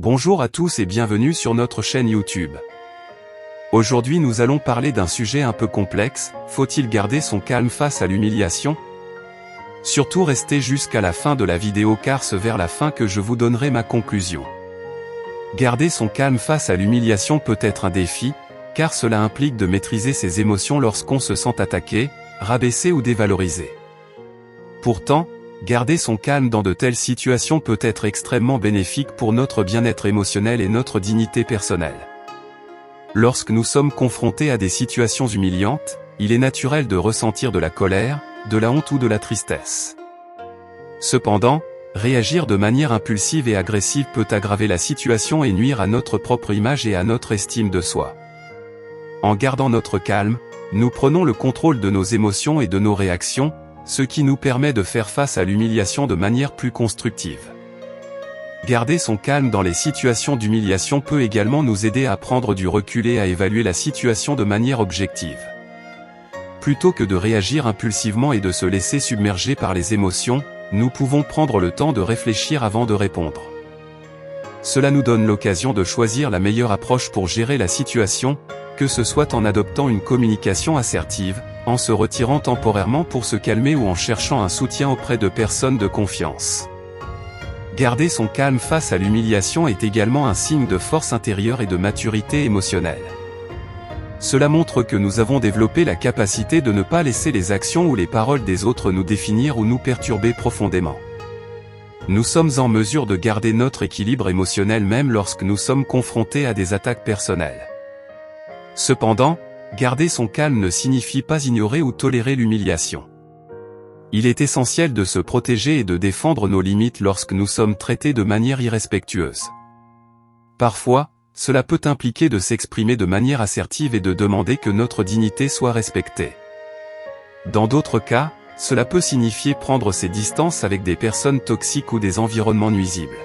Bonjour à tous et bienvenue sur notre chaîne YouTube. Aujourd'hui nous allons parler d'un sujet un peu complexe, faut-il garder son calme face à l'humiliation? Surtout restez jusqu'à la fin de la vidéo car c'est vers la fin que je vous donnerai ma conclusion. Garder son calme face à l'humiliation peut être un défi, car cela implique de maîtriser ses émotions lorsqu'on se sent attaqué, rabaissé ou dévalorisé. Pourtant, garder son calme dans de telles situations peut être extrêmement bénéfique pour notre bien-être émotionnel et notre dignité personnelle. Lorsque nous sommes confrontés à des situations humiliantes, il est naturel de ressentir de la colère, de la honte ou de la tristesse. Cependant, réagir de manière impulsive et agressive peut aggraver la situation et nuire à notre propre image et à notre estime de soi. En gardant notre calme, nous prenons le contrôle de nos émotions et de nos réactions, ce qui nous permet de faire face à l'humiliation de manière plus constructive. Garder son calme dans les situations d'humiliation peut également nous aider à prendre du recul et à évaluer la situation de manière objective. Plutôt que de réagir impulsivement et de se laisser submerger par les émotions, nous pouvons prendre le temps de réfléchir avant de répondre. Cela nous donne l'occasion de choisir la meilleure approche pour gérer la situation, que ce soit en adoptant une communication assertive, en se retirant temporairement pour se calmer ou en cherchant un soutien auprès de personnes de confiance. Garder son calme face à l'humiliation est également un signe de force intérieure et de maturité émotionnelle. Cela montre que nous avons développé la capacité de ne pas laisser les actions ou les paroles des autres nous définir ou nous perturber profondément. Nous sommes en mesure de garder notre équilibre émotionnel même lorsque nous sommes confrontés à des attaques personnelles. Cependant, garder son calme ne signifie pas ignorer ou tolérer l'humiliation. Il est essentiel de se protéger et de défendre nos limites lorsque nous sommes traités de manière irrespectueuse. Parfois, cela peut impliquer de s'exprimer de manière assertive et de demander que notre dignité soit respectée. Dans d'autres cas, cela peut signifier prendre ses distances avec des personnes toxiques ou des environnements nuisibles.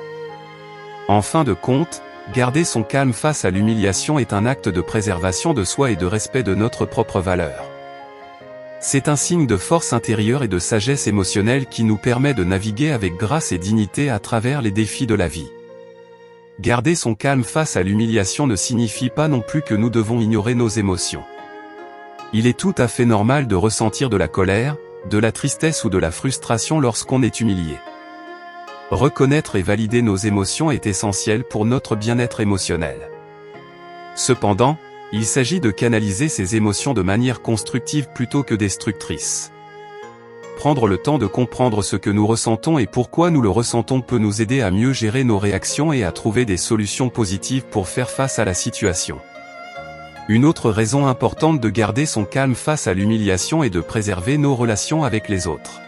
En fin de compte, garder son calme face à l'humiliation est un acte de préservation de soi et de respect de notre propre valeur. C'est un signe de force intérieure et de sagesse émotionnelle qui nous permet de naviguer avec grâce et dignité à travers les défis de la vie. Garder son calme face à l'humiliation ne signifie pas non plus que nous devons ignorer nos émotions. Il est tout à fait normal de ressentir de la colère, de la tristesse ou de la frustration lorsqu'on est humilié. Reconnaître et valider nos émotions est essentiel pour notre bien-être émotionnel. Cependant, il s'agit de canaliser ces émotions de manière constructive plutôt que destructrice. Prendre le temps de comprendre ce que nous ressentons et pourquoi nous le ressentons peut nous aider à mieux gérer nos réactions et à trouver des solutions positives pour faire face à la situation. Une autre raison importante de garder son calme face à l'humiliation est de préserver nos relations avec les autres.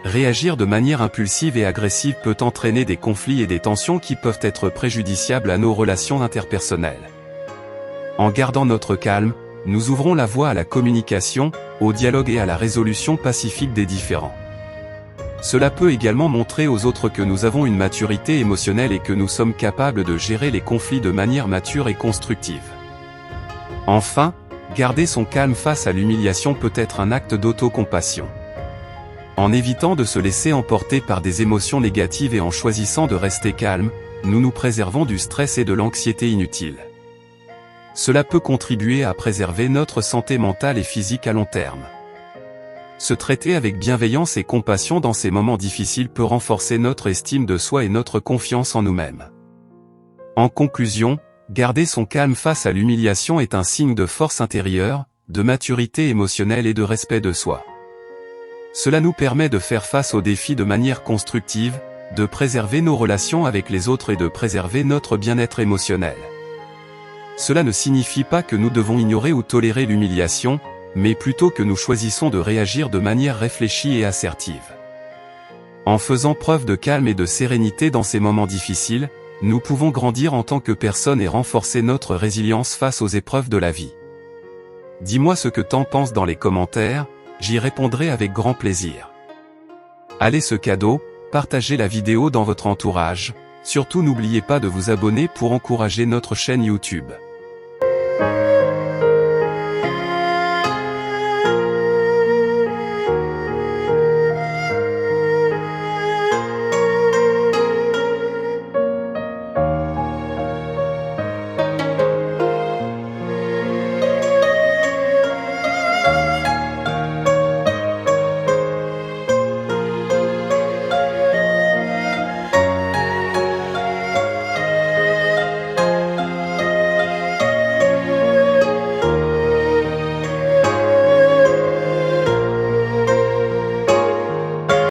Réagir de manière impulsive et agressive peut entraîner des conflits et des tensions qui peuvent être préjudiciables à nos relations interpersonnelles. En gardant notre calme, nous ouvrons la voie à la communication, au dialogue et à la résolution pacifique des différends. Cela peut également montrer aux autres que nous avons une maturité émotionnelle et que nous sommes capables de gérer les conflits de manière mature et constructive. Enfin, garder son calme face à l'humiliation peut être un acte d'autocompassion. En évitant de se laisser emporter par des émotions négatives et en choisissant de rester calme, nous nous préservons du stress et de l'anxiété inutiles. Cela peut contribuer à préserver notre santé mentale et physique à long terme. Se traiter avec bienveillance et compassion dans ces moments difficiles peut renforcer notre estime de soi et notre confiance en nous-mêmes. En conclusion, garder son calme face à l'humiliation est un signe de force intérieure, de maturité émotionnelle et de respect de soi. Cela nous permet de faire face aux défis de manière constructive, de préserver nos relations avec les autres et de préserver notre bien-être émotionnel. Cela ne signifie pas que nous devons ignorer ou tolérer l'humiliation, mais plutôt que nous choisissons de réagir de manière réfléchie et assertive. En faisant preuve de calme et de sérénité dans ces moments difficiles, nous pouvons grandir en tant que personne et renforcer notre résilience face aux épreuves de la vie. Dis-moi ce que t'en penses dans les commentaires, j'y répondrai avec grand plaisir. Allez ce cadeau, partagez la vidéo dans votre entourage, surtout n'oubliez pas de vous abonner pour encourager notre chaîne YouTube.